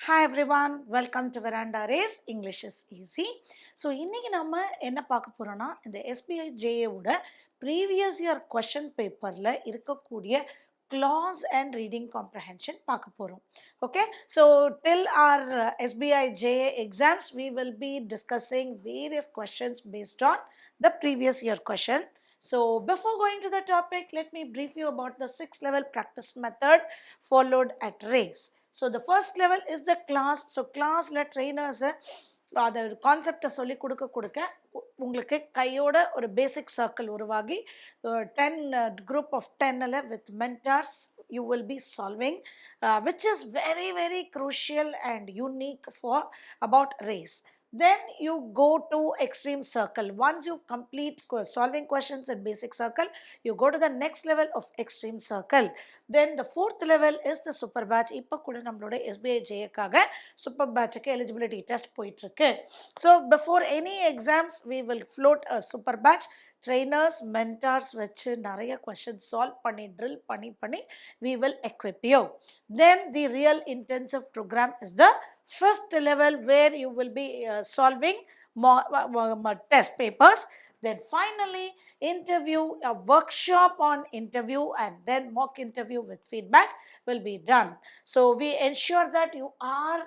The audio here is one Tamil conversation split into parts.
Hi everyone, welcome to Veranda Race. English is easy. So இன்னைக்கு நம்ம என்ன பார்க்க போறோம்னா இந்த SBI JA ஓட previous year question paperல இருக்கக்கூடிய clause and reading comprehension பார்க்க போறோம். Okay, so till our SBI JA exams we will be discussing various questions based on the previous year question. So before going to the topic, let me brief you about the 6 level practice method followed at race. So the first level is the class. So classல trainers அந்த கான்செப்டை சொல்லி கொடுக்க உங்களுக்கு கையோட ஒரு பேசிக் சர்க்கிள் உருவாகி 10 group of 10 with mentors you will be solving which is very very crucial and unique for about race. Then you go to extreme circle. Once you complete solving questions in basic circle, you go to the next level of extreme circle. Then the fourth level is the super batch. இப்போ கூட நம்மளோட SBI JAக்காக super batchக்கு eligibility test போயிட்டு இருக்கு. So before any exams we will float a super batch. Trainers, mentors வச்சு நிறைய questions solve பண்ணி drill பண்ணி we will equip you. Then the real intensive program is the fifth level where you will be solving more test papers. Then finally interview, a workshop on interview, and then mock interview with feedback will be done. So we ensure that you are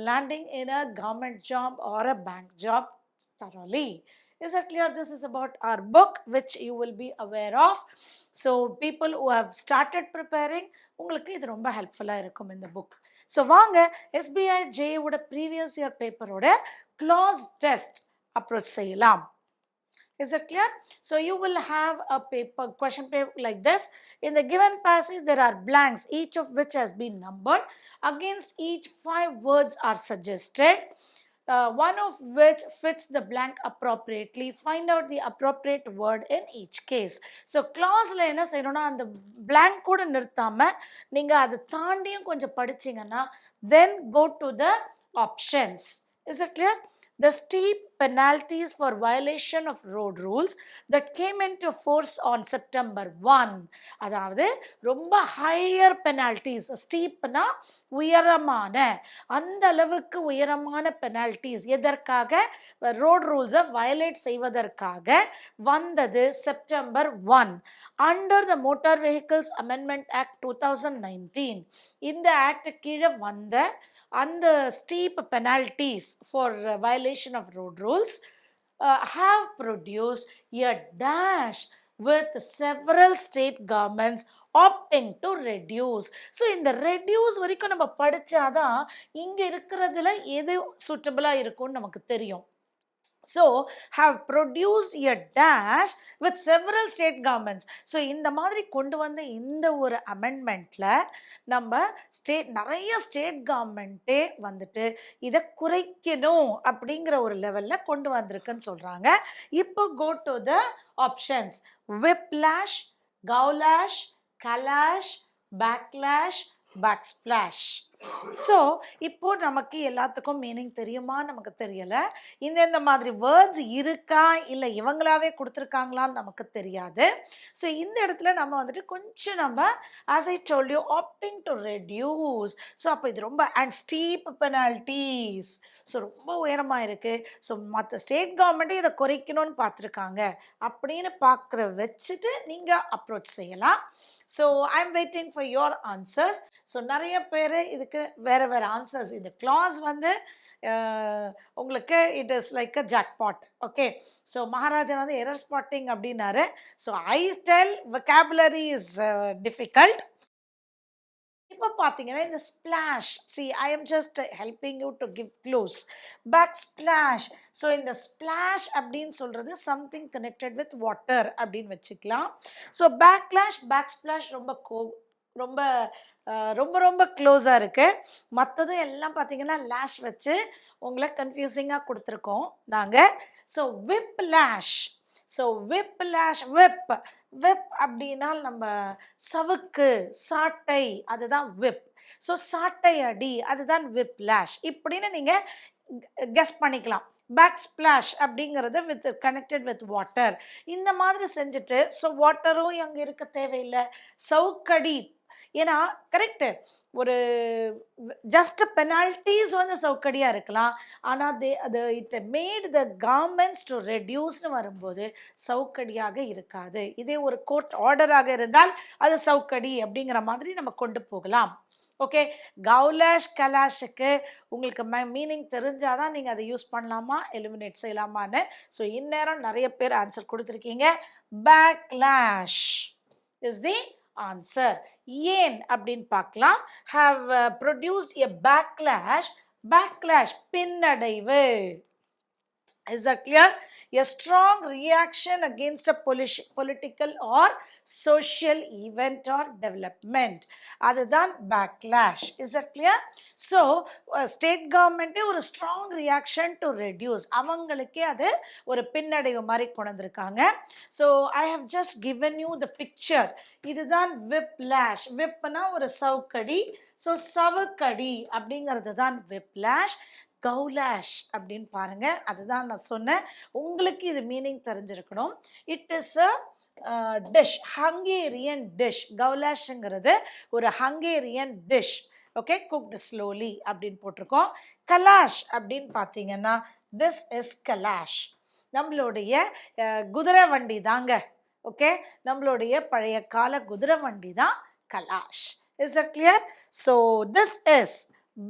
landing in a government job or a bank job thoroughly. Is it clear? This is about our book which you will be aware of. So people who have started preparing, உங்களுக்கு இது ரொம்ப ஹெல்ப்ஃபுல்லாக இருக்கும் இந்த புக். ஸோ வாங்க SBI JA ஓட ப்ரீவியஸ் இயர் பேப்பரோட clause test approach செய்யலாம். Is it clear? So you will have a paper question paper like this. In the given passage there are blanks, each of which has been numbered. Against each 5 words are suggested. One of which fits the blank appropriately. Find out the appropriate word in each case. So clauseல என்ன செய்யணும்னா அந்த blank கூட நிறுத்தாம நீங்க அதை தாண்டியும் கொஞ்சம் படிச்சீங்கன்னா then go to the options. Is it clear? The steep penalties for violation of road rules that came into force on September 1. அதாவது ரொம்ப higher penalties. ஸ்டீப்னா உயரமான, அந்த அளவுக்கு உயரமான penalties எதற்காக ரோட் ரூல்ஸை வயலேட் செய்வதற்காக வந்தது September 1 under the motor vehicles amendment act 2019. இந்த ஆக்ட் கீழே வந்த and the steep penalties for violation of road rules have produced a dash with several state governments opting to reduce. So இந்த reduce வரைக்கும் நம்ம படிச்சாதான் இங்க இருக்கிறதுல எது சூட்டபிளா இருக்கும்னு நமக்கு தெரியும். So have produced a dash with several state governments. So இந்த மாதிரி கொண்டு வந்த இந்த ஒரு அமெண்ட்மெண்ட்ல நம்ம நிறைய ஸ்டேட் கவர்மெண்ட்டே வந்துட்டு இதை குறைக்கணும் அப்படிங்கிற ஒரு லெவல்ல கொண்டு வந்திருக்குன்னு சொல்றாங்க. இப்போ go to the options. Whiplash, gowlash, kalash, backlash, backsplash. So இப்போ நமக்கு எல்லாத்துக்கும் மீனிங் தெரியுமா? நமக்கு தெரியல. இந்த மாதிரி வேர்ட்ஸ் இருக்கா இல்லை இவங்களாவே கொடுத்துருக்காங்களான்னு நமக்கு தெரியாது. ஸோ இந்த இடத்துல நம்ம வந்துட்டு கொஞ்சம் நம்ம as I told you opting to reduce. So அப்போ இது ரொம்ப and steep penalties. ஸோ ரொம்ப உயரமாக இருக்குது. ஸோ மற்ற ஸ்டேட் கவர்மெண்ட்டே இதை குறைக்கணும்னு பார்த்துருக்காங்க அப்படின்னு பார்க்குற வச்சுட்டு நீங்கள் அப்ரோச் செய்யலாம். So I am waiting for your answers. So நிறைய பேர் இதுக்கு வேறு வேறு ஆன்சர்ஸ். இந்த கிளாஸ் வந்து உங்களுக்கு it is like a jackpot. Okay, so Maharajan வந்து எரர் ஸ்பாட்டிங் அப்படின்னாரு. So I tell vocabulary is difficult. இப்போ பார்த்தீங்கன்னா இந்த splash, see I am just helping you to give clues. Backsplash. So இந்த ஸ்பிளாஷ் அப்படின்னு சொல்கிறது சம்திங் கனெக்டட் வித் வாட்டர் அப்படின்னு வச்சுக்கலாம். ஸோ பேக்லாஷ், பேக்ஸ்பிளாஷ் ரொம்ப ரொம்ப ரொம்ப ரொம்ப க்ளோஸாக இருக்குது. மற்றதும் எல்லாம் பார்த்தீங்கன்னா லேஷ் வச்சு உங்களை கன்ஃபியூசிங்காக கொடுத்துருக்கோம் நாங்கள். So whiplash. So whiplash, whip whip அப்படின்னா நம்ம சவுக்கு, சாட்டை, அதுதான் விப். ஸோ சாட்டை அடி, அதுதான் விப் லேஷ் இப்படின்னு நீங்கள் கெஸ் பண்ணிக்கலாம். பேக் ஸ்பிளாஷ் அப்படிங்கிறது வித் கனெக்டட் வித் வாட்டர். இந்த மாதிரி செஞ்சுட்டு ஸோ வாட்டரும் அங்கே இருக்க தேவையில்லை. சவுக்கடி ஏன்னா கரெக்டு, ஒரு ஜஸ்ட் பெனால்டிஸ் வந்து சவுக்கடியாக இருக்கலாம், ஆனால் அது it made the governments to ரெடியூஸ்னு வரும்போது சவுக்கடியாக இருக்காது. இதே ஒரு கோர்ட் ஆர்டராக இருந்தால் அது சவுக்கடி அப்படிங்கிற மாதிரி நம்ம கொண்டு போகலாம். ஓகே, கவுலாஷ் கலாஷுக்கு உங்களுக்கு மீனிங் தெரிஞ்சாதான் நீங்கள் அதை யூஸ் பண்ணலாமா எலிமினேட் செய்யலாமான்னு. ஸோ இந்நேரம் நிறைய பேர் ஆன்சர் கொடுத்துருக்கீங்க. Backlash is the answer. ஏன் அப்படின்னு பார்க்கலாம். have produced a backlash பின்னடைவு. Is that clear? A strong reaction against a political or social event or development. அதுதான் backlash. Is that clear? So, state government ஒரு strong reaction to reduce. அவங்களுக்கே அது ஒரு பின்னடைவு மாதிரி கொண்டு வந்திருக்காங்க. So, I have just given you the picture. இதுதான் whiplash. whipனா ஒரு சவுக்கடி. So, சவுக்கடி அப்படிங்கிறது தான் whiplash. கவுலாஷ் அப்படின்னு பாருங்க, அதுதான் நான் சொன்னேன். உங்களுக்கு இது மீனிங் தெரிஞ்சிருக்கணும். It is a dish, Hungarian dish. கவுலாஷ்ங்கிறது ஒரு Hungarian dish. Okay, cooked slowly அப்படின்னு போட்டிருக்கோம். கலாஷ் அப்படின்னு பார்த்தீங்கன்னா திஸ் இஸ் கலாஷ். நம்மளுடைய குதிரை வண்டி தாங்க. ஓகே, நம்மளுடைய பழைய கால குதிரை வண்டி தான் calash. Is that clear? So this is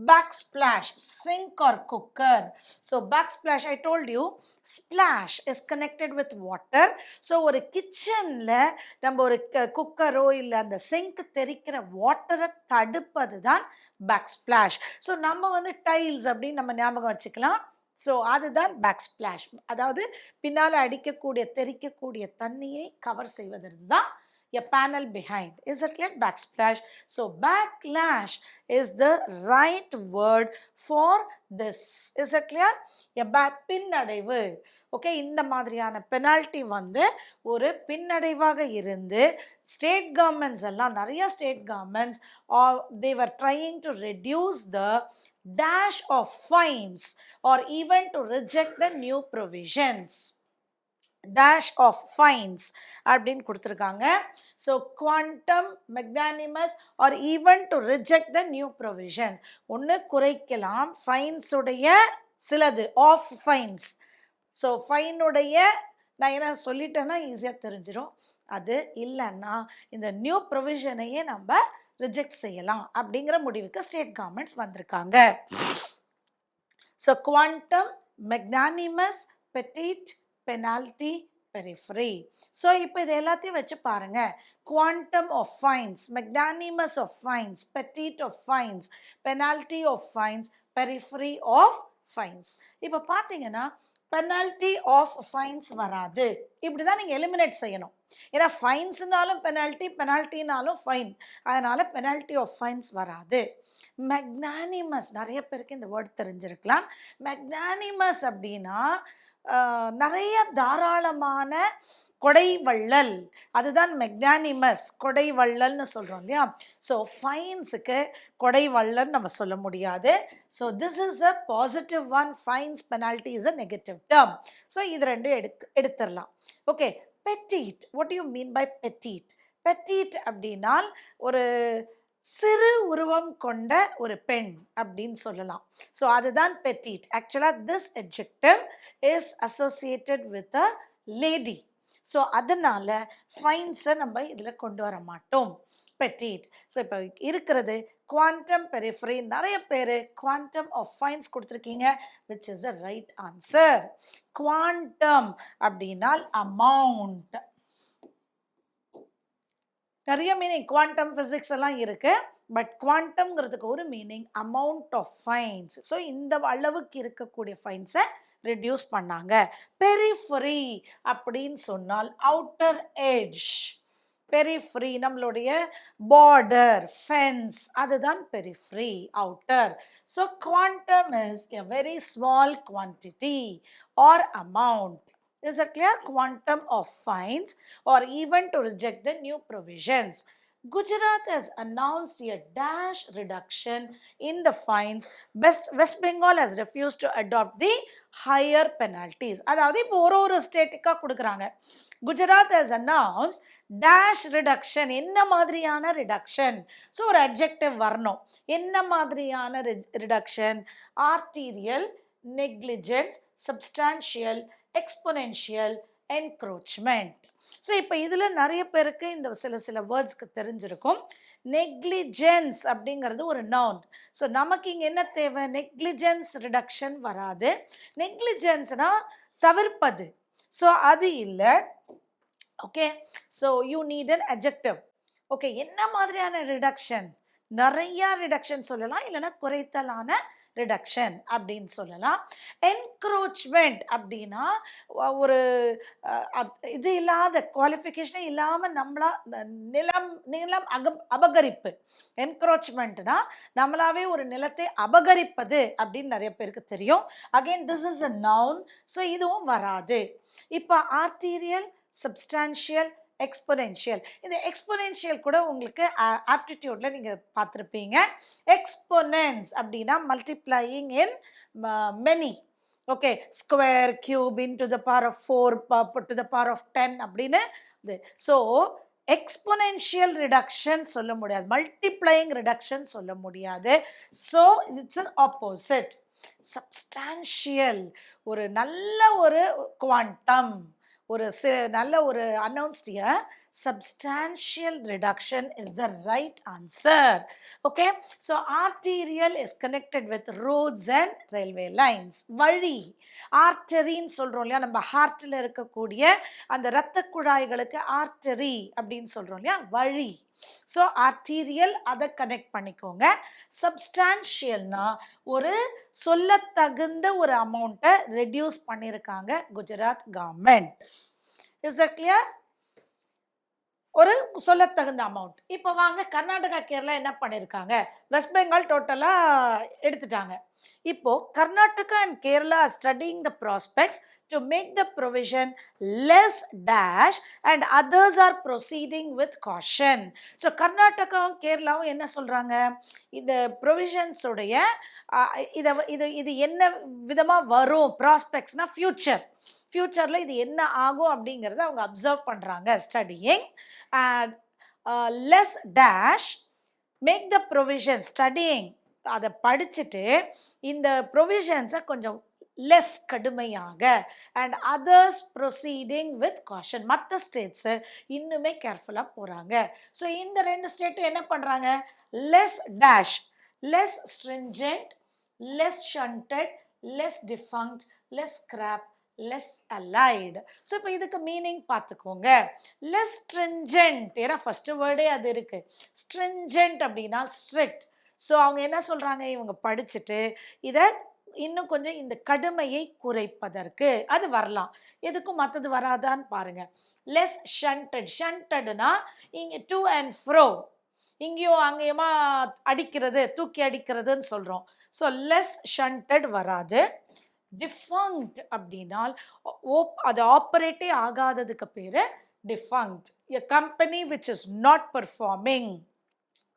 backsplash, sink or cooker. So backsplash, I told you, splash is connected with water. So ஒரு கிச்சன்ல நம்ம ஒரு குக்கரோ இல்லை அந்த சிங்க் தெரிக்கிற வாட்டரை தடுப்பது தான் backsplash. ஸோ நம்ம வந்து டைல்ஸ் அப்படின்னு நம்ம ஞாபகம் வச்சுக்கலாம். ஸோ அதுதான் backsplash, அதாவது பின்னால் அடிக்கக்கூடிய தெரிக்கக்கூடிய தண்ணியை கவர் செய்வதற்கு தான் a panel behind. Is it clear? Backsplash. So backlash is the right word for this. Is it clear? பின்னடைவு. ஓகே, இந்த மாதிரியான பெனால்ட்டி வந்து ஒரு பின்னடைவாக இருந்து ஸ்டேட் கவர்மெண்ட்ஸ் எல்லாம், நிறைய state governments they were trying to reduce the dash of fines or even to reject the new provisions. dash of fines அப்படின்னு கொடுத்துருக்காங்க. So quantum, magnanimous R even to reject the new provisions. ஒன்று குறைக்கலாம் ஃபைன்ஸுடைய சிலது, ஆஃப் ஃபைன்ஸ். ஸோ ஃபைனுடைய நான் என்ன சொல்லிட்டேன்னா ஈஸியாக தெரிஞ்சிடும். அது இல்லைன்னா இந்த நியூ ப்ரொவிஷனையே நம்ம ரிஜெக்ட் செய்யலாம் அப்படிங்கிற முடிவுக்கு ஸ்டேட் கவர்மெண்ட்ஸ் வந்திருக்காங்க. So quantum, magnanimous, petit, penalty, periphery. So இப்போ இது எல்லாத்தையும் வச்சு பாருங்க. Quantum of fines, magnanimous of fines, petit of fines, penalty of fines, periphery of fines. இப்போ பார்த்தீங்கன்னா பெனால்டி ஆஃப் ஃபைன்ஸ் வராது. இப்படி தான் நீங்கள் எலிமினேட் செய்யணும். ஏன்னா ஃபைன்ஸ்னாலும் பெனால்ட்டி, பெனால்ட்டினாலும் ஃபைன், அதனால பெனால்டி ஆஃப் ஃபைன்ஸ் வராது. மெக்னானிமஸ், நிறைய பேருக்கு இந்த வேர்ட் தெரிஞ்சிருக்கலாம். மெக்னானிமஸ் அப்படின்னா நிறைய தாராளமான கொடை வள்ளல், அதுதான் மெக்னானிமஸ். கொடை வள்ளல்னு சொல்கிறோம் இல்லையா? ஸோ ஃபைன்ஸுக்கு கொடை வள்ளல் நம்ம சொல்ல முடியாது. So this is a positive one. Fines, penalty is a negative term. So இது ரெண்டும் எடுத்துடலாம். Okay, petit. What you mean by petit? Petit அப்படின்னால் ஒரு சிறு உருவம் கொண்ட ஒரு பெண் அப்படின்னு சொல்லலாம். ஸோ அதுதான் பெட்டிட். ஆக்சுவலாக this adjective is associated with a lady. So அதனால ஃபைன்ஸை நம்ம இதில் கொண்டு வர மாட்டோம். பெட்டிட். ஸோ இப்போ இருக்கிறது குவாண்டம், பெரிஃபரி. நிறைய பேர் குவாண்டம் ஆஃப் ஃபைன்ஸ் கொடுத்துருக்கீங்க, which is the right answer. Quantum அப்படின்னால் அமௌண்ட். நிறைய மீனிங் குவாண்டம் ஃபிசிக்ஸ் எல்லாம் இருக்கு, பட் குவாண்டம்ங்கிறதுக்கு ஒரு meaning amount of fines. So இந்த அளவுக்கு இருக்கக்கூடிய ஃபைன்ஸை ரெடியூஸ் பண்ணாங்க. பெரிஃபரி அப்படின்னு சொன்னால் அவுட்டர் எட்ஜ். பெரிஃபரி நம்மளுடைய பார்டர், ஃபென்ஸ், அதுதான் periphery, outer. So quantum is a very small quantity or amount. Is a clear? Quantum of fines or even to reject the new provisions. Gujarat has announced a dash reduction in the fines. West Bengal has refused to adopt the higher penalties. அதாவது இப்போ ஒரு ஸ்டேட்டுக்காக கொடுக்குறாங்க. Gujarat has announced dash reduction, என்ன மாதிரியான ரிடக்ஷன்? ஸோ ஒரு அட்ஜெக்டிவ் வரணும். என்ன மாதிரியான reduction? Arterial, negligence, substantial, exponential, encroachment. So இப்போ இதில் நிறைய பேருக்கு இந்த சில வேர்ட்ஸ்க்கு தெரிஞ்சிருக்கும். நெக்லிஜென்ஸ் அப்படிங்கிறது ஒரு நவுன். ஸோ நமக்கு இங்கே என்ன தேவை? நெக்லிஜென்ஸ் ரிடக்ஷன் வராது. நெக்லிஜென்ஸ்னா தவிர்ப்பது. ஸோ அது இல்லை. Okay, so you need an adjective. Okay, என்ன மாதிரியான ரிடக்ஷன்? நிறையா ரிடக்ஷன் சொல்லலாம், இல்லைன்னா குறைத்தலான ரிடக்ஷன் அப்படின்னு சொல்லலாம். என்க்ரோச்மெண்ட் அப்படின்னா ஒரு இது இல்லாத, குவாலிஃபிகேஷன் இல்லாமல் நம்மளா நிலம் அபகரிப்பு. என்க்ரோச்மெண்ட்னா நம்மளாவே ஒரு நிலத்தை அபகரிப்பது அப்படின்னு நிறைய பேருக்கு தெரியும். Again this is a noun. So இதுவும் வராது. இப்போ ஆர்டீரியல், சப்ஸ்டான்ஷியல், எக்ஸ்பொனென்ஷியல். இந்த எக்ஸ்பொனென்ஷியல் கூட உங்களுக்கு ஆப்டிடியூட்ல நீங்க பார்த்துருப்பீங்க. எக்ஸ்பொனென்ஸ் அப்படின்னா multiplying in many. Okay, square, cube, into the power of 4 to the power of 10 அப்படின்னு. ஸோ எக்ஸ்பொனென்ஷியல் ரிடக்ஷன் சொல்ல முடியாது, மல்டிப்ளையிங் ரிடக்ஷன் சொல்ல முடியாது. So it's an opposite. Substantial, ஒரு நல்ல ஒரு குவாண்டம், ஒரு நல்ல ஒரு announced a substantial reduction is the right answer. Okay, so arterial is connected with roads and railway lines. வழி, ஆர்டரின்னு சொல்றோம் இல்லையா, நம்ம ஹார்ட்ல இருக்கக்கூடிய அந்த இரத்த குழாய்களுக்கு ஆர்டரி அப்படின்னு சொல்றோம் இல்லையா, வழி. ஸோ ஆர்டீரியல், அதை கனெக்ட் பண்ணிக்கோங்க. சப்ஸ்டான்ஷியல்னா ஒரு சொல்லத்தகுந்த ஒரு அமௌண்ட்டை ரெடியூஸ் பண்ணியிருக்காங்க Gujarat government. Is it clear? ஒரு சொல்லத்தகுந்த அமௌண்ட். இப்போ வாங்க, கர்நாடகா, கேரளா என்ன பண்ணியிருக்காங்க? வெஸ்ட் பெங்கால் டோட்டலாக எடுத்துட்டாங்க. இப்போ Karnataka and Kerala R studying the prospects to make the provision less dash and others are proceeding with caution. So கர்நாடகாவும் கேரளாவும் என்ன சொல்றாங்க? இந்த ப்ரொவிஷன்ஸ் உடைய இது என்ன விதமா வரும்? ப்ராஸ்பெக்ட்ஸ்னா ஃபியூச்சர்ல இது என்ன ஆகும் அப்படிங்கறத அவங்க அப்சர்வ் பண்றாங்க. Studying and less dash make the provision. Studying, அதை படிச்சுட்டு இந்த ப்ரொவிஷன்ஸை கொஞ்சம் லெஸ் கடுமையாக, and others proceeding with caution. மற்ற ஸ்டேட்ஸு இன்னுமே கேர்ஃபுல்லாக போகிறாங்க. ஸோ இந்த 2 ஸ்டேட்டும் என்ன பண்ணுறாங்க? Less dash, less stringent, less shunted, less defunct, less scrap, less allied. So இப்போ இதுக்கு மீனிங் பார்த்துக்கோங்க. லெஸ் ஸ்ட்ரிஞ்சன்ட், ஏன்னா ஃபர்ஸ்ட் வேர்டே அது இருக்கு. ஸ்ட்ரிஞ்சன்ட் அப்படின்னா ஸ்ட்ரிக்ட். ஸோ அவங்க என்ன சொல்கிறாங்க? இவங்க படிச்சுட்டு இதை இன்னும் கொஞ்சம் இந்த கடுமையை குறைப்பதற்கு அது வரலாம். எதுக்கும் மற்றது வராதான்னு பாருங்க. லெஸ் ஷண்டட், ஷண்டட்னா இங்கே டு அண்ட் ஃப்ரோ, இங்கேயும் அங்கேயுமா அடிக்கிறது, தூக்கி அடிக்கிறதுன்னு சொல்கிறோம். ஸோ லெஸ் ஷண்டட் வராது. டிஃபங்க்ட் அப்படின்னால் அது ஆப்ரேட்டே ஆகாததுக்கு பேர் defunct. A company which is not performing,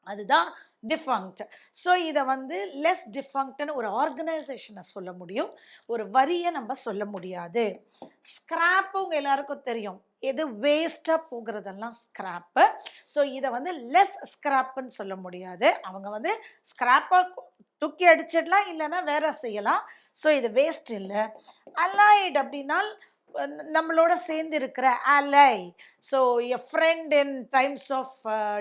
அதுதான் டிஃபங்க்ட். ஸோ இதை வந்து லெஸ் டிஃபங்க்ட்னு ஒரு ஆர்கனைசேஷனை சொல்ல முடியும், ஒரு வரியை நம்ம சொல்ல முடியாது. ஸ்கிராப்பு உங்கள் எல்லாருக்கும் தெரியும், எது வேஸ்ட்டாக போகிறதெல்லாம் ஸ்கிராப்பு. ஸோ இதை வந்து லெஸ் ஸ்கிராப்புன்னு சொல்ல முடியாது. அவங்க வந்து ஸ்கிராப்பை தூக்கி அடிச்சிடலாம், இல்லைன்னா வேற செய்யலாம். ஸோ இது வேஸ்ட் இல்லை. அலைட் அப்படின்னா நம்மளோட சேர்ந்து இருக்கிற ally. So a friend in times of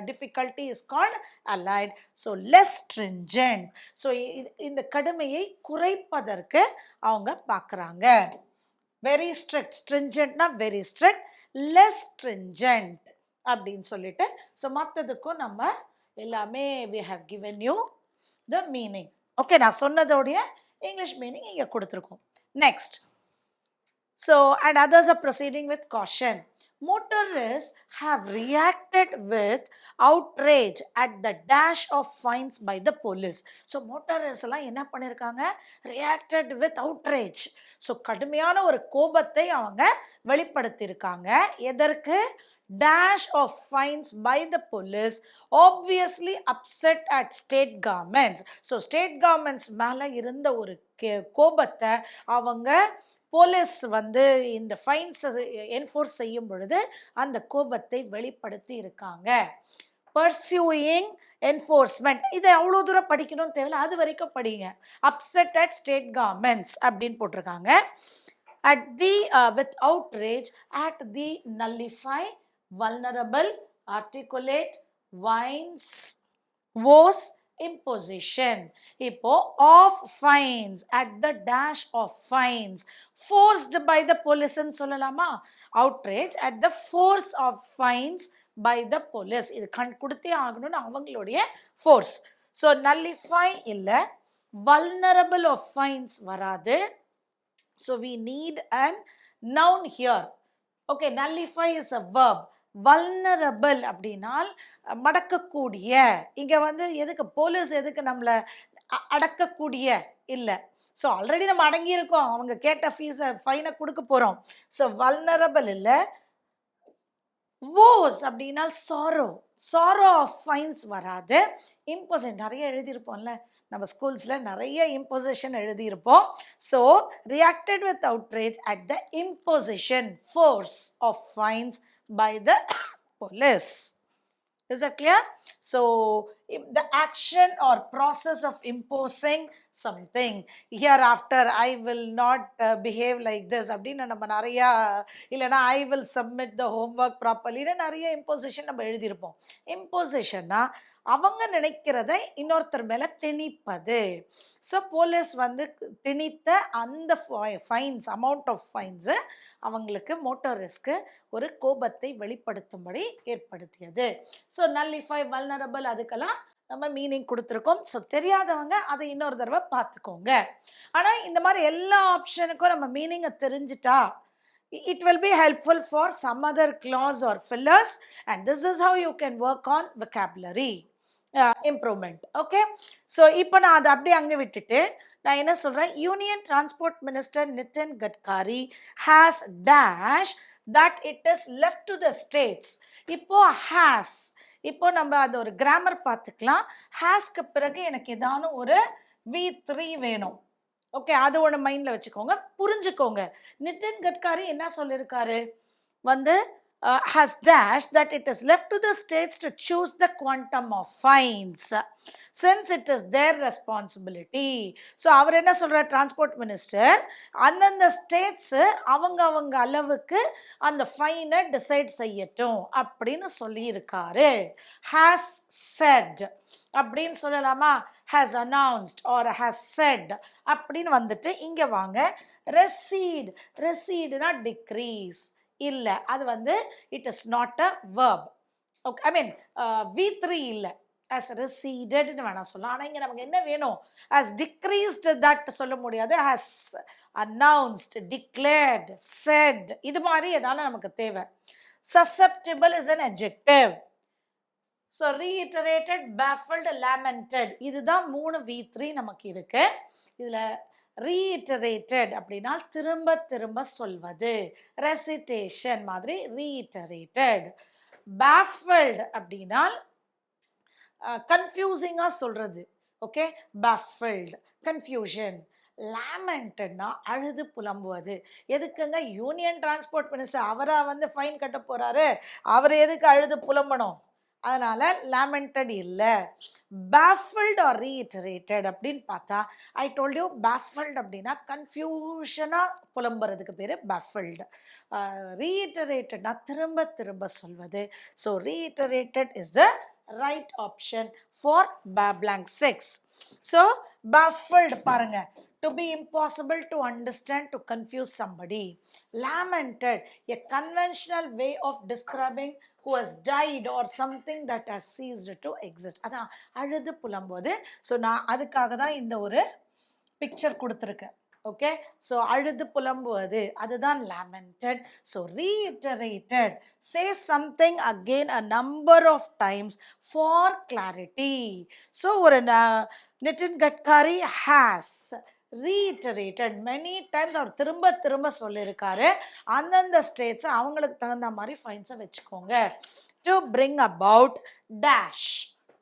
difficulty is called allied. So less stringent. So இந்த கடுமையை குறைப்பதற்கு அவங்க பார்க்குறாங்க. வெரி ஸ்ட்ரிக்ட், ஸ்ட்ரிஞ்சன்ட்னா வெரி ஸ்ட்ரிக்ட், லெஸ் ஸ்ட்ரிஞ்சன்ட் அப்படின்னு சொல்லிட்டு. ஸோ மற்றதுக்கும் நம்ம எல்லாமே we have given you the meaning. Okay, நான் சொன்னதோடைய இங்கிலீஷ் மீனிங் இங்கே கொடுத்துருக்கோம். Next, so and others are proceeding with caution. Motorists have reacted with outrage at the dash of fines by the police. So motorists எல்லாம் என்ன பண்ணியிருக்காங்க? reacted with outrage. ஸோ கடுமையான ஒரு கோபத்தை அவங்க வெளிப்படுத்தியிருக்காங்க. எதற்கு? dash of fines by the police obviously upset at state governments. So state governments மேல இருந்த ஒரு கோபத்தை அவங்க போலீஸ் வந்து இந்த ஃபைன்ஸ் என்ஃபோர்ஸ் செய்யும் பொழுது அந்த கோபத்தை வெளிப்படுத்தி இருக்காங்க. பர்சியூயிங் என்ஃபோர்ஸ்மெண்ட், இதை அவ்வளோ தூரம் படிக்கணும்னு தேவையில்ல, அது வரைக்கும் படிங்க. அப்செட் அட் ஸ்டேட் கவர்மெண்ட்ஸ் அப்படின்னு போட்டிருக்காங்க. at the with outrage at the nullify, vulnerable, articulate, wines, was imposition. இப்போ of fines, at the dash of fines, forced by the police ன்னு சொல்லலாமா? outrage at the force of fines by the police, இது கொடுத்தே ஆகணும்னு அவங்களுடைய force. so nullify இல்ல, vulnerable of fines வராது. so we need an noun here. okay, nullify is a verb. vulnerable அப்படின்னால் மடக்கக்கூடிய. இங்க வந்து எதுக்கு போலீஸ் எதுக்கு நம்மளை அடக்கக்கூடிய இல்லை. ஸோ ஆல்ரெடி நம்ம அடங்கி இருக்கோம், அவங்க கேட்ட ஃபீஸை ஃபைனை கொடுக்க போகிறோம். ஸோ வல்னரபிள் இல்லை. வோஸ் அப்படின்னா சாரோ ஆஃப் ஃபைன்ஸ் வராது. இம்போசிஷன் நிறைய எழுதியிருப்போம்ல நம்ம ஸ்கூல்ஸில், நிறைய இம்போசிஷன் எழுதியிருப்போம். So reacted with outrage at the imposition force of fines by the police. Is that clear? So the action or process of imposing something, hereafter I will not behave like this அப்படின்னா நம்ம நிறையா, இல்லைனா I will submit the homework properly, நிறைய imposition நம்ம எழுதியிருப்போம். impositionனா அவங்க நினைக்கிறத இன்னொருத்தர் மேலே திணிப்பது. ஸோ போலீஸ் வந்து திணித்த அந்த ஃபைன்ஸ், அமௌண்ட் ஆஃப் ஃபைன்ஸு அவங்களுக்கு மோட்டரிஸ்க்கு ஒரு கோபத்தை வெளிப்படுத்தும்படி ஏற்படுத்தியது. ஸோ நல்லிஃபை, வல்னரபிள், அதுக்கெல்லாம் நம்ம மீனிங் கொடுத்துருக்கோம். ஸோ தெரியாதவங்க அதை இன்னொரு தடவை பார்த்துக்கோங்க. ஆனால் இந்த மாதிரி எல்லா ஆப்ஷனுக்கும் நம்ம மீனிங்கை தெரிஞ்சிட்டா it will be helpful for some other clause or fillers, and this is how you can work on vocabulary improvement. okay, so இப்போ நான் அதை அப்படியே அங்கே விட்டுட்டு நான் என்ன சொல்கிறேன், union transport minister Nitin Gadkari has dash that it is left to the states. இப்போ ஹேஸ், இப்போ நம்ம அது ஒரு கிராமர் பார்த்துக்கலாம். ஹேஸ்க்கு பிறகு எனக்கு ஏதானும் ஒரு V3 வேணும். ஓகே, அது ஒன்று மைண்டில் வச்சுக்கோங்க, புரிஞ்சுக்கோங்க. நிதின் கட்காரி என்ன சொல்லியிருக்காரு, வந்து has dashed that it is left to the states to choose the quantum of fines since it is their responsibility. So அவர் என்ன சொல்கிறார், டிரான்ஸ்போர்ட் மினிஸ்டர் அந்தந்த ஸ்டேட்ஸு அவங்க அளவுக்கு அந்த ஃபைனை டிசைட் செய்யட்டும் அப்படின்னு சொல்லியிருக்காரு. has said அப்படின்னு சொல்லலாமா, has announced or has said அப்படின்னு வந்துட்டு இங்கே வாங்க. ரெசீடுனா டிக்ரீஸ் இல்லை, அது வந்து it is not a verb. Okay, I mean V3 இல்லை, as recededன்னு வேணா சொல்லலாம். ஆனால் இங்கே நமக்கு என்ன வேணும், as decreased that சொல்ல முடியாது, as announced, declared, said, இது மாதிரி எதாலும் நமக்கு தேவை. susceptible is an adjective. so reiterated, baffled, lamented, இதுதான் 3 V3 நமக்கு இருக்கு. இதில் reiterated அப்படின்னா திரும்ப திரும்ப சொல்வது, ரெசிட்டேஷன் மாதிரி reiterated. baffled அப்படின்னா கன்ஃபியூசிங்காக சொல்றது. Okay, baffled, confusion. லேமெண்டட்னா அழுது புலம்புவது. எதுக்குங்க, யூனியன் டிரான்ஸ்போர்ட் மினிஸ்டர் அவரா வந்து ஃபைன் கட்ட போறாரு, அவர் எதுக்கு அழுது புலம்பணும், அதனால லேமெண்டட் இல்லை. baffled or reiterated அப்படின்னு பார்த்தா, ஐ டோல்ட் யூ baffled அப்படின்னா கன்ஃபியூஷனாக புலம்புறதுக்கு பேர் baffled. reiteratedனா திரும்ப திரும்ப சொல்வது. So reiterated is the right option for blank 6. So baffled பாருங்க, to be impossible to understand, to confuse somebody. lamented, a conventional way of describing who has died or something that has ceased to exist. அதான் அழுது புலம்போது. ஸோ நான் அதுக்காக தான் இந்த ஒரு பிக்சர் கொடுத்துருக்கேன். ஓகே, ஸோ அழுது புலம்புவது அதுதான் lamented. So reiterated, say something again a number of times for clarity. So ஒரு Nitin Gadkari has reiterated many times. அவர் திரும்ப திரும்ப சொல்லியிருக்காரு. அந்தந்த ஸ்டேட்ஸ் அவங்களுக்கு தகுந்த மாதிரி ஃபைன்ஸை வச்சுக்கோங்க. to bring about dash,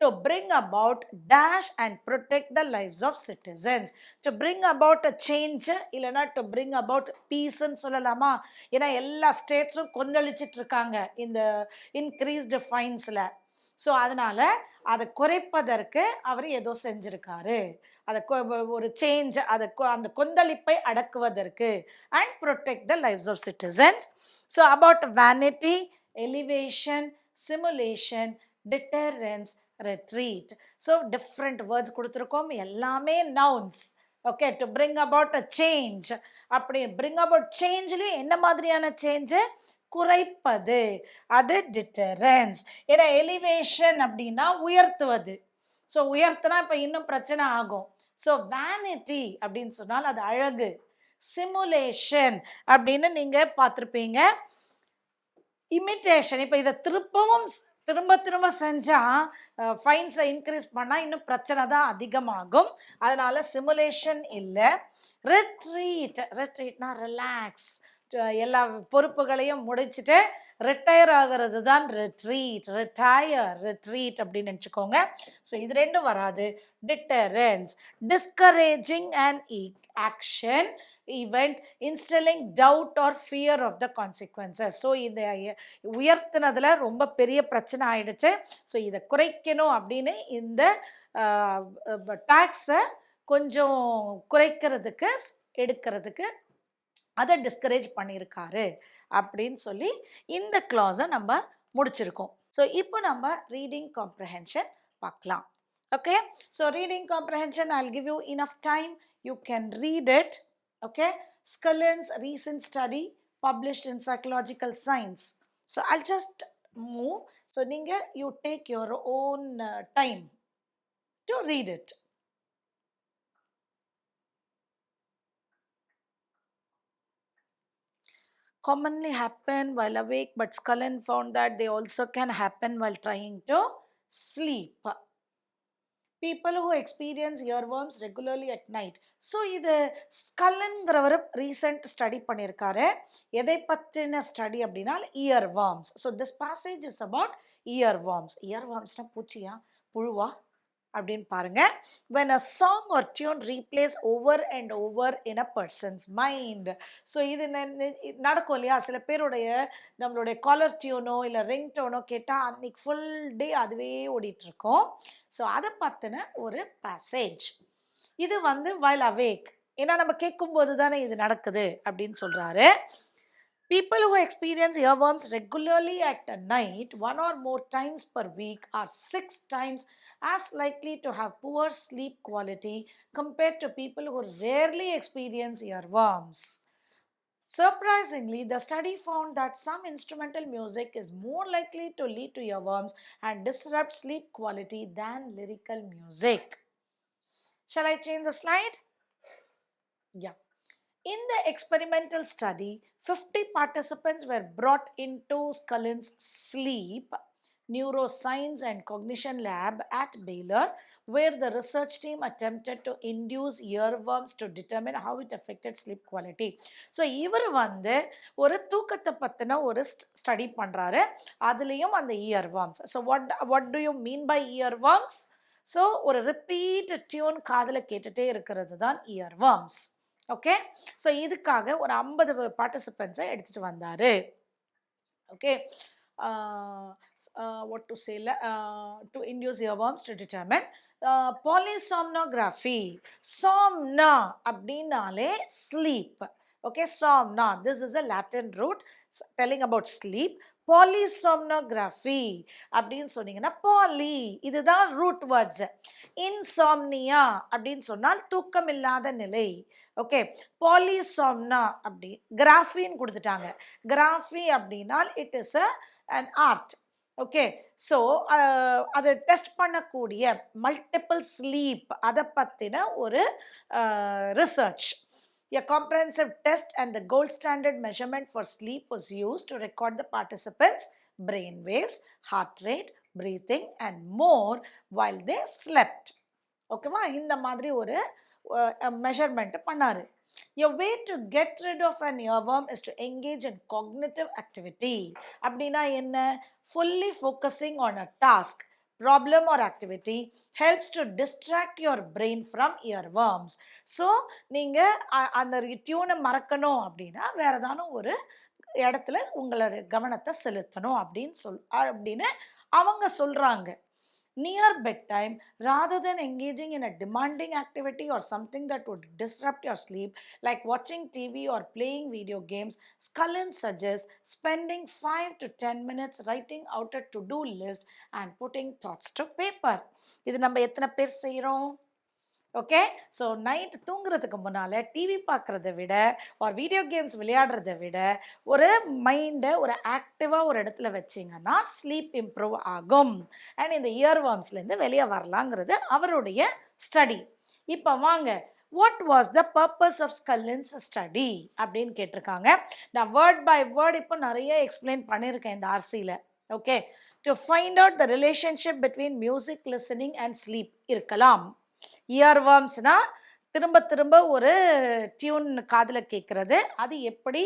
to bring about dash and protect the lives of citizens. to bring about a change இல்லைனா to bring about peace ன்னு சொல்லலாமா? ஏன்னா எல்லா ஸ்டேட்ஸும் கொந்தளிச்சிட்டு இருக்காங்க இந்த இன்க்ரீஸ்டு ஃபைன்ஸில். ஸோ அதனால் அதை குறைப்பதற்கு அவர் ஏதோ செஞ்சுருக்காரு. அதை ஒரு சேஞ்ச், அதை அந்த கொந்தளிப்பை அடக்குவதற்கு. And protect the lives of citizens. So about vanity, elevation, simulation, deterrence, retreat. So different words கொடுத்துருக்கோம், எல்லாமே nouns. Okay, to bring about a change. அப்படி பிரிங் அபவுட் சேஞ்ச்லேயும் என்ன மாதிரியான சேஞ்சு? குறைப்பது, அது டிட்டரன்ஸ். ஏன்னா எலிவேஷன் அப்படின்னா உயர்த்துவது. ஸோ உயர்த்தினா இப்போ இன்னும் பிரச்சனை ஆகும். ஸோ வேனிட்டி அப்படின்னு சொன்னால் அது அழகு. சிமுலேஷன் அப்படின்னு நீங்கள் பார்த்துருப்பீங்க. இமிட்டேஷன், இப்போ இதை திரும்ப திரும்ப செஞ்சால் ஃபைன்ஸை இன்க்ரீஸ் பண்ணால் இன்னும் பிரச்சனை தான் அதிகமாகும். அதனால் சிமுலேஷன் இல்லை. ரிட்ரீட், ரிட்ரீட்னா ரிலாக்ஸ், எல்லா பொறுப்புகளையும் முடிச்சுட்டு ரிட்டையர் ஆகிறது தான் ரிட்ரீட். ரிட்ரீட் அப்படின்னு நினச்சிக்கோங்க. ஸோ இது ரெண்டும் வராது. Deterrence, discouraging and action, event instilling doubt or fear of the consequences. So இந்த உயர்த்தினதில் ரொம்ப பெரிய பிரச்சனை ஆயிடுச்சு. ஸோ இதை குறைக்கணும் அப்படின்னு இந்த டாக்ஸை கொஞ்சம் குறைக்கிறதுக்கு, எடுக்கிறதுக்கு அதை டிஸ்கரேஜ் பண்ணியிருக்காரு அப்படின்னு சொல்லி இந்த க்ளாஸை நம்ம முடிச்சிருக்கோம். ஸோ இப்போ நம்ம ரீடிங் காம்ப்ரஹென்ஷன் பார்க்கலாம். Okay, so reading comprehension I'll give you enough time, you can read it. Okay, Scullin's recent study published in Psychological Science. So I'll just move. So ninga you take your own time to read it. Commonly happen while awake, but Scullin found that they also can happen while trying to sleep. People who experience earworms regularly at night. So இது ஸ்கல்லுங்கிறவர் ரீசெண்ட் ஸ்டடி பண்ணியிருக்காரு. எதை பற்றின ஸ்டடி அப்படின்னா earworms. So this passage is about earworms. இயர்வார்ம்ஸ்னால் பூச்சியா புழுவா அப்படின்னு பாருங்க. when a song or tune replays over and over in a person's mind. So இது நடக்கும் இல்லையா? சில பேருடைய நம்மளுடைய காலர் டியூனோ இல்லை ரிங் டோனோ கேட்டால் அன்னைக்கு ஃபுல் டே அதுவே ஓடிட்டுருக்கோம். ஸோ அதை பற்றின ஒரு பேசேஜ். இது while awake, ஏன்னா நம்ம கேட்கும்போது தானே இது நடக்குது அப்படின்னு சொல்கிறாரு. People who experience earworms regularly at night, 1 or more times per week, are 6 times as likely to have poor sleep quality compared to people who rarely experience earworms. Surprisingly, the study found that some instrumental music is more likely to lead to earworms and disrupt sleep quality than lyrical music. Shall I change the slide? Yeah. In the experimental study, 50 participants were brought into Scullin's sleep neuroscience and cognition lab at Baylor, where the research team attempted to induce earworms to determine how it affected sleep quality. So இவர் ஒரு தூக்கத்தை பற்றின ஒரு ஸ்டடி பண்ணுறாரு. அதுலேயும் அந்த earworms. So what do you mean by earworms? So ஒரு ரிப்பீட் டியூன் காதில் கேட்டுகிட்டே இருக்கிறது தான் இயர்வார்ம்ஸ். ஓகே, ஸோ இதுக்காக ஒரு 50 பார்ட்டிசிபெண்ட்ஸை எடுத்துகிட்டு வந்தார். Okay, what to say, to induce earworms to determine polysomnography. Somna அப்படின்னாலே sleep. Okay, somna, this is a Latin root telling about sleep. Polysomnography அப்படின்னு சொன்னீங்கன்னா poly, இதுதான் ரூட் வேர்ட்ஸ். இன்சாம்னியா அப்படின்னு சொன்னால் தூக்கம் இல்லாத நிலை. ஓகே, பாலிசாம்னா அப்படி கிராஃபின்னு கொடுத்துட்டாங்க. கிராஃபி அப்படின்னால் it is an art. Okay, so அதை டெஸ்ட் பண்ணக்கூடிய மல்டிபிள் ஸ்லீப் அதை பற்றின ஒரு research. A comprehensive test and the gold standard measurement for sleep was used to record the participants' brain waves, heart rate, breathing and more while they slept. ஓகேவா? இந்த மாதிரி மெஷர்மெண்ட் பண்ணாரு. A way to get rid of an earworm is to engage in cognitive activity. அப்படின்னா என்ன? Fully focusing on a task, problem or activity helps to distract your brain from earworms. So நீங்கள் அந்த டியூனை மறக்கணும் அப்படின்னா வேற ஏதான ஒரு இடத்துல உங்களோட கவனத்தை செலுத்தணும் அப்படின்னு அவங்க சொல்றாங்க. Near bedtime, rather than engaging in a demanding activity or something that would disrupt your sleep, like watching TV or playing video games, Scullin suggests spending 5 to 10 minutes writing out a to-do list and putting thoughts to paper. இது நம்ம எத்தனை பேர் செய்கிறோம்? ஓகே, ஸோ நைட் தூங்குறதுக்கு முன்னால் டிவி பார்க்குறத விட ஒரு வீடியோ கேம்ஸ் விளையாடுறத விட ஒரு மைண்டை ஒரு ஆக்டிவாக ஒரு இடத்துல வச்சிங்கன்னா ஸ்லீப் இம்ப்ரூவ் ஆகும் அண்ட் இந்த இயர்வார்ம்ஸ்லேருந்து வெளியே வரலாங்கிறது அவருடைய ஸ்டடி. இப்போ வாங்க, what was the purpose of Scullin's study அப்படின்னு கேட்டிருக்காங்க. நான் வேர்ட் பை வேர்ட் இப்போ நிறைய எக்ஸ்பிளைன் பண்ணியிருக்கேன் இந்த ஆர்சியில். Okay, to find out the relationship between music listening and sleep இருக்கலாம். இயர்வார்ம்ஸ்னா திரும்ப திரும்ப ஒரு டியூன் காதில் கேட்குறது, அது எப்படி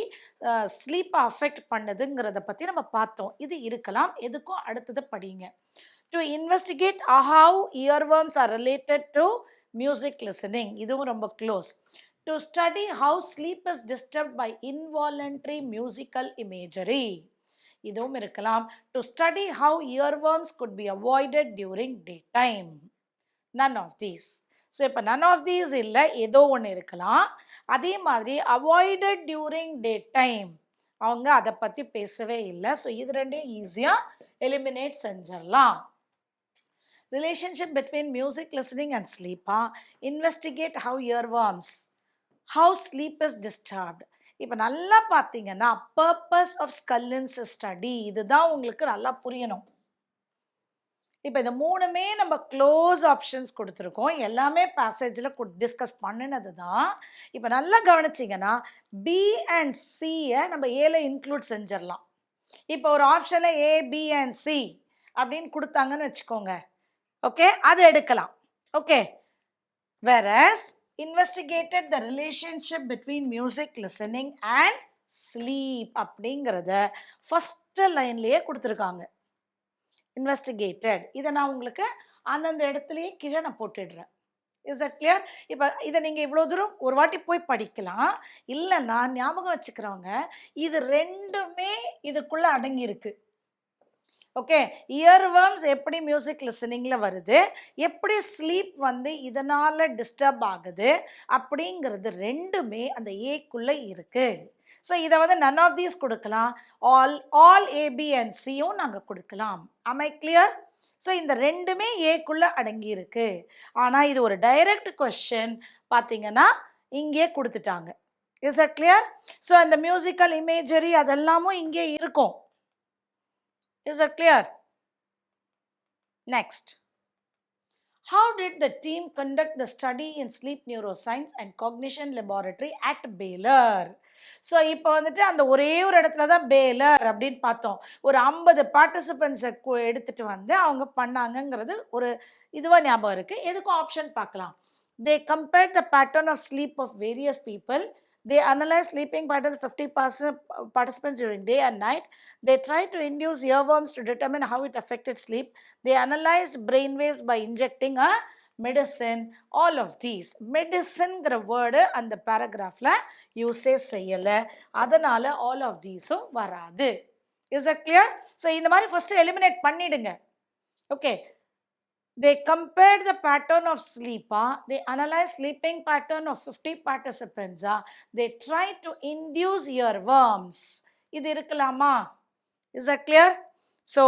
ஸ்லீப்பை அஃபெக்ட் பண்ணுதுங்கிறத பற்றி நம்ம பார்த்தோம். இது இருக்கலாம். எதுக்கும் அடுத்தது படிங்க. To investigate how earworms are related to music listening, இதுவும் ரொம்ப close. To study how sleep is disturbed by involuntary musical imagery, இதுவும் இருக்கலாம். To study how earworms could be avoided during day time. none of these. So இப்போ none of these இல்லை, ஏதோ ஒன்று இருக்கலாம். அதே மாதிரி அவாய்டட் டியூரிங் டே டைம், அவங்க அதை பற்றி பேசவே இல்லை. ஸோ இது ரெண்டையும் ஈஸியாக எலிமினேட் செஞ்சிடலாம். Relationship between music listening and ஸ்லீப்பா, investigate how earworms, how sleep is disturbed. இப்போ நல்லா பார்த்தீங்கன்னா பர்பஸ் ஆஃப் ஸ்கல்லின்ஸ் ஸ்டடி இதுதான் உங்களுக்கு நல்லா புரியணும். இப்போ இந்த மூணுமே நம்ம க்ளோஸ் ஆப்ஷன்ஸ் கொடுத்துருக்கோம். எல்லாமே பேசேஜில் டிஸ்கஸ் பண்ணினது தான். இப்போ நல்லா கவனிச்சிங்கன்னா பி அண்ட் சியை நம்ம ஏல இன்க்ளூட் செஞ்சிடலாம். இப்போ ஒரு ஆப்ஷனில் ஏ பி அண்ட் சி அப்படின்னு கொடுத்தாங்கன்னு வச்சுக்கோங்க. ஓகே, அது எடுக்கலாம். Okay, whereas investigated the relationship between music listening and sleep அப்படிங்கிறத ஃபர்ஸ்ட் லைன்லேயே கொடுத்துருக்காங்க. இன்வெஸ்டிகேட்டட், இதை நான் உங்களுக்கு அந்தந்த இடத்துலையே கீழே நான் போட்டுடுறேன். Is that clear? இப்போ இதை நீங்கள் இவ்வளோ தூரம் ஒரு வாட்டி போய் படிக்கலாம். இல்லைன்னா ஞாபகம் வச்சுக்கிறவங்க இது ரெண்டுமே இதுக்குள்ளே அடங்கியிருக்கு. ஓகே, இயர்வார்ம்ஸ் எப்படி மியூசிக் லிசனிங்கில் வருது, எப்படி ஸ்லீப் இதனால் டிஸ்டர்ப் ஆகுது அப்படிங்கிறது ரெண்டுமே அந்த ஏக்குள்ளே இருக்குது. ஸோ இதை none of these கொடுக்கலாம். ஆல் ஏபி அண்ட் சியும் நாங்கள் கொடுக்கலாம். am I clear? ஸோ இந்த ரெண்டுமே ஏக்குள்ளே அடங்கி இருக்கு. ஆனால் இது ஒரு டைரக்ட் கொஸ்டின் பார்த்தீங்கன்னா இங்கே கொடுத்துட்டாங்க. Is that clear? ஸோ அந்த மியூசிக்கல் இமேஜரி அதெல்லாமும் இங்கே இருக்கும். Is that clear? Next, how did the team conduct the study in sleep neuroscience and cognition laboratory at Baylor? So இப்போ அந்த ஒரே ஒரு இடத்துல தான் பேலர் அப்படின்னு பார்த்தோம். ஒரு 50 பார்ட்டிசிபென்ட்ஸை எடுத்துகிட்டு அவங்க பண்ணாங்கங்கிறது ஒரு இதுவாக ஞாபகம் இருக்குது. எதுக்கும் ஆப்ஷன் பார்க்கலாம். They compared the pattern of sleep of various people. They analyzed sleeping patterns of 50 participants during day and night. They tried to induce earworms to determine how it affected sleep. They analyzed brain waves by injecting a medicine. All of these. Medicineங்கிற வேர்டு அந்த பேராகிராஃபில் யூஸே செய்யலை, அதனால் ஆல் ஆஃப் தீஸும் வராது. Is that clear? ஸோ இந்த மாதிரி ஃபஸ்ட்டு எலிமினேட் பண்ணிடுங்க. Okay, they compared the pattern of sleep. They analyzed sleeping pattern of 50 participants. They tried to induce earworms. இது இருக்கலாமா? Is that clear? So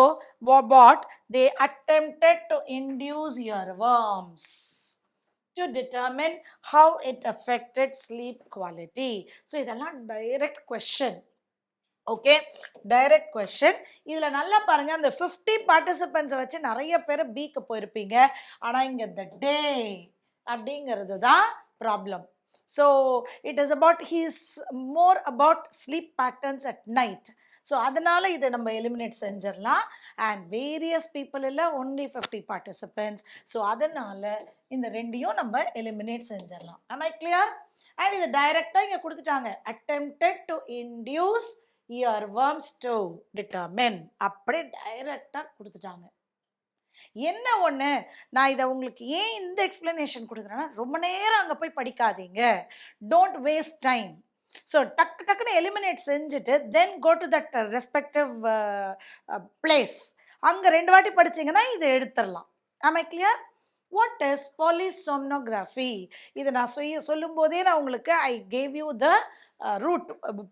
what they attempted to induce earworms to determine how it affected sleep quality. So இதெல்லாம் direct question. Okay, direct question. இதில் நல்லா பாருங்கள், அந்த 50 பார்ட்டிசிபென்ட்ஸை வச்சு நிறைய பேர் பிக்கு போயிருப்பீங்க. ஆனால் இங்கே இந்த டே அப்படிங்கிறது தான் problem. So it is about he is more about sleep patterns at night. So அதனால் இதை நம்ம எலிமினேட் செஞ்சிடலாம். அண்ட் வேரியஸ் பீப்புள் இல்லை, ஒன்லி 50 பார்ட்டிசிபென்ட்ஸ். ஸோ அதனால் இந்த ரெண்டையும் நம்ம எலிமினேட் செஞ்சிடலாம். am I clear? அண்ட் இது டைரெக்டாக இங்கே கொடுத்துட்டாங்க, attempted to induce earworms to determine, அப்படியே டைரெக்டாக கொடுத்துட்டாங்க. என்ன ஒன்று, நான் இதை உங்களுக்கு ஏன் இந்த எக்ஸ்பிளனேஷன் கொடுக்குறேன்னா, ரொம்ப நேரம் அங்கே போய் படிக்காதீங்க, டோன்ட் வேஸ்ட் டைம். ஸோ டக்குன்னு எலிமினேட் செஞ்சுட்டு then go to that respective place. அங்கே 2 வாட்டி படிச்சிங்கன்னா இதை எடுத்துடலாம். am I clear? What is polysomnography? இதை நான் சொல்லும் போதே நான் உங்களுக்கு I gave you the root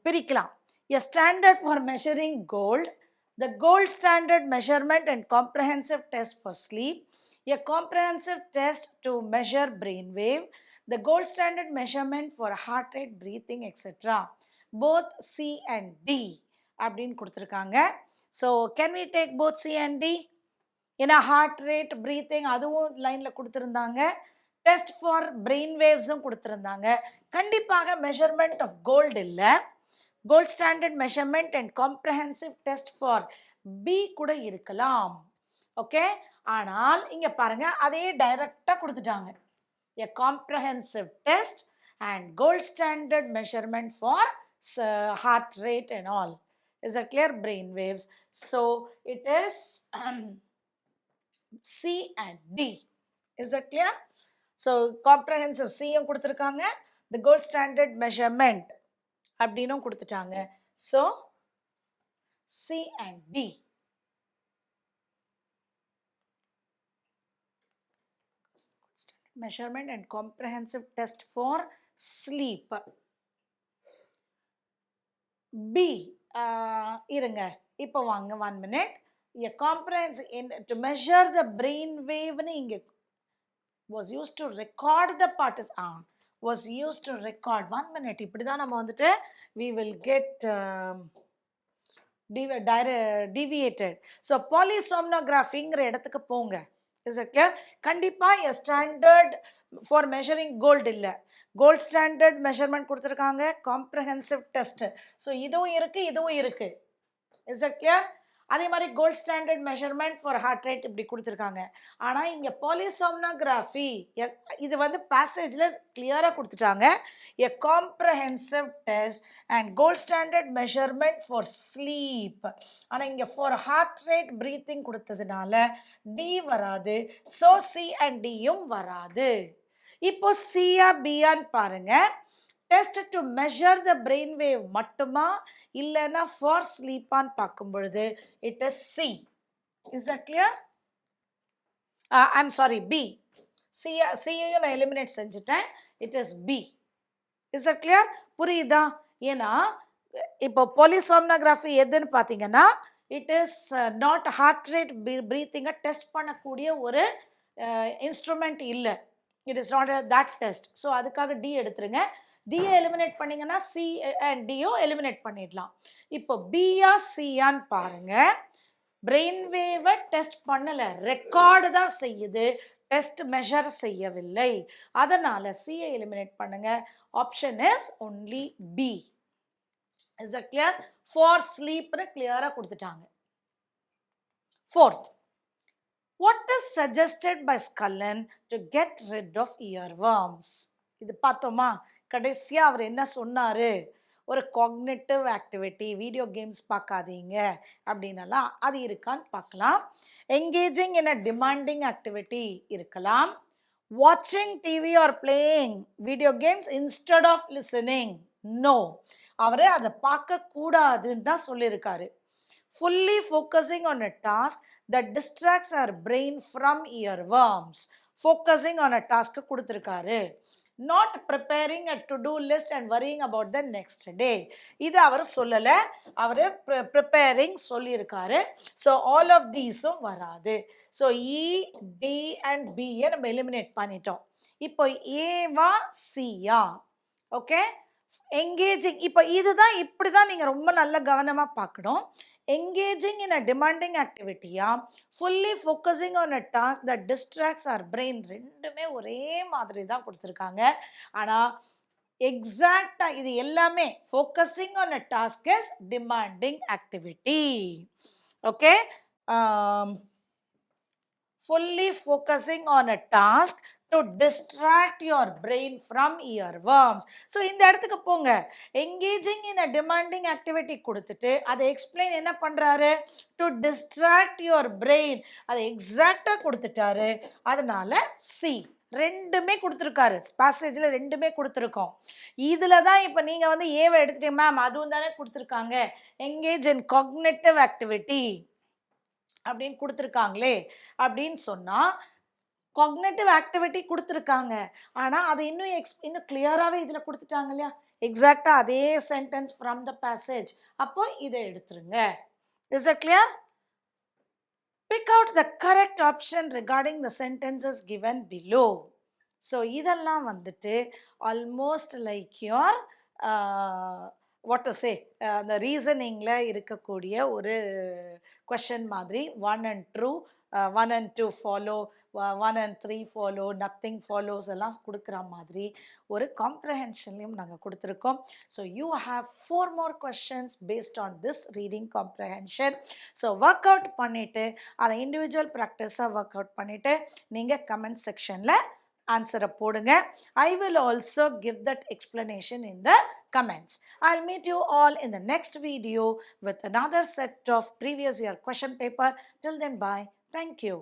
பிரிக்கலாம். a standard for measuring gold, the gold standard measurement and comprehensive test for sleep, a comprehensive test to measure brain wave, the gold standard measurement for heart rate, breathing, etc. both C and D அப்படின்னு கொடுத்துருக்காங்க. So can we take both C and D? ஏன்னா ஹார்ட் ரேட், ப்ரீத்திங் அதுவும் லைனில் கொடுத்துருந்தாங்க, டெஸ்ட் ஃபார் பிரெயின் வேவ்ஸும் கொடுத்துருந்தாங்க. கண்டிப்பாக மெஷர்மெண்ட் ஆஃப் கோல்டு இல்லை, gold standard measurement and comprehensive test for B கூட இருக்கலாம். ஓகே, ஆனால் இங்கே பாருங்க அதே டைரக்டாக கொடுத்துட்டாங்க, a comprehensive test and gold standard measurement for heart rate and all. Is that clear? Brain waves. So it is C and D. Is that clear? So comprehensive C யும் கொடுத்துருக்காங்க, the gold standard measurement அப்படின்னும் கொடுத்துட்டாங்க. So C and D. Measurement and comprehensive test for sleep. B இருங்க, இப்போ வாங்க 1 minute. A comprehensive to measure the brain wave இங்க was used to record the was used to record. 1 minute. இப்படி தான் நம்ம வந்துட்டு we will get deviated. So polysomnographyங்கிற இடத்துக்கு போங்க. Is it clear? கண்டிப்பாக a standard for measuring gold இல்லை, கோல்ட் ஸ்டாண்டர்ட் மெஷர்மெண்ட் கொடுத்துருக்காங்க, காம்ப்ரஹென்சிவ் டெஸ்ட். ஸோ இதுவும் இருக்குது இதுவும் இருக்குது. Is that clear? அதே மாதிரி gold standard measurement for heart rate இப்படி கொடுத்துருக்காங்க. ஆனால் இங்கே பாலிசோம்னோகிராஃபி இது வந்து பேசேஜில் கிளியராக கொடுத்துட்டாங்க, a comprehensive test and gold standard measurement for sleep. ஆனால் இங்கே ஃபார் ஹார்ட் ரேட் ப்ரீத்திங் கொடுத்ததுனால டி வராது, ஸோ சி அண்ட் டியும் வராது. இப்போ சியா பியான்னு பாருங்க, test to measure the brain wave மட்டுமா இல்லைன்னா ஃபார் ஸ்லீப்பான்னு பார்க்கும் பொழுது it is C. Is that clear? I'm sorry, B. சியையும் நான் எலிமினேட் செஞ்சுட்டேன், it is B. Is that clear? புரியுதா? ஏன்னா இப்போ பாலிசோம்னோகிராஃபி எதுன்னு பார்த்தீங்கன்னா it is not heart rate ப்ரீத்திங்கை டெஸ்ட் பண்ணக்கூடிய ஒரு இன்ஸ்ட்ருமெண்ட் இல்லை. It is not that test. So அதுக்காக டி எடுத்துருங்க. டியை எலிமினேட் பண்ணிங்கன்னா சி அண்ட் டியும் எலிமினேட் பண்ணிடலாம். இப்போ பியா சியான்னு பாருங்க, பிரெயின் வேவை டெஸ்ட் பண்ணலை, ரெக்கார்டு தான் செய்யுது, டெஸ்ட் மெஷர் செய்யவில்லை. அதனால சியை எலிமினேட் பண்ணுங்க. Option is only B. Is it clear? For ஸ்லீப்னு கிளியரா கொடுத்துட்டாங்க. Fourth, what is suggested by Cullen to get rid of earworms? இது பார்த்தோமா? கடைசியாக அவர் என்ன சொன்னார்? ஒரு காக்னிட்டிவ் ஆக்டிவிட்டி, வீடியோ கேம்ஸ் பார்க்காதீங்க அப்படின்னலாம், அது இருக்கான்னு பார்க்கலாம். Engaging in a demanding activity இருக்கலாம். வாட்சிங் TV or playing video games instead of listening, no, அவர் அதை பார்க்கக்கூடாதுன்னு தான் சொல்லியிருக்காரு. Fully focusing on a task that distracts our brain from earworms. Focusing on a task கொடுத்திருக்காரு. Not preparing a to-do list and worrying about the next day. இது அவர் சொல்லலை, அவர் preparing சொல்லியிருக்காரு. ஸோ ஆல் ஆஃப் தீஸும் வராது. ஸோ இ, டி அண்ட் பியை நம்ம எலிமினேட் பண்ணிட்டோம். இப்போ ஏவா சியா? Okay, engaging. இப்போ இதுதான், இப்படி தான் நீங்கள் ரொம்ப நல்ல கவனமாக பார்க்கணும். engaging in a demanding activity, fully focusing on a task that distracts our brain, ரெண்டுமே ஒரே மாதிரி தான் கொடுத்துருக்காங்க. ஆனால் எக்ஸாக்டா இது எல்லாமே focusing on a task is demanding activity. Okay, fully focusing on a task to distract your brain from earworms. So இந்த இடத்துக்கு போங்க, engaging in a demanding activity கொடுத்துட்டு அதை எக்ஸ்பிளைன் என்ன பண்றாரு, to distract your brain, அதை எக்ஸாக்டா கொடுத்துட்டாரு. அதனால சி ரெண்டுமே கொடுத்துருக்காரு, பேசேஜ்ல ரெண்டுமே கொடுத்துருக்கோம். இதுல தான் இப்போ நீங்க வந்து ஏவை எடுத்துட்டீங்க மேம், அதுவும் தானே கொடுத்துருக்காங்க, engage in cognitive activity அப்படின்னு கொடுத்துருக்காங்களே அப்படின்னு சொன்னா, காக்னிட்டிவ் ஆக்டிவிட்டி கொடுத்துருக்காங்க, ஆனால் அதை இன்னும் கிளியராகவே இதில் கொடுத்துட்டாங்க இல்லையா, எக்ஸாக்டாக அதே சென்டென்ஸ் ஃப்ரம் த பேசேஜ். அப்போ இதை எடுத்துருங்க. Is it clear? Big out the correct option regarding the sentences given below. So இதெல்லாம் வந்துட்டு almost like your what to say, அந்த ரீசனிங்கில் இருக்கக்கூடிய ஒரு கொஷன் மாதிரி, 1 and 2 1 and 2 follow, 1 and 3 follow, nothing follows எல்லாம் கொடுக்குற மாதிரி ஒரு காம்ப்ரஹென்ஷன்லையும் நாங்கள் கொடுத்துருக்கோம். So you have 4 more questions based on this reading comprehension. So work out பண்ணிவிட்டு அதை இண்டிவிஜுவல் ப்ராக்டிஸாக ஒர்க் அவுட் பண்ணிவிட்டு நீங்கள் கமெண்ட் செக்ஷனில் ஆன்சரை போடுங்க. I will also give that explanation in the comments. I'll meet you all in the next video with another set of previous year question paper. Till then, bye. Thank you.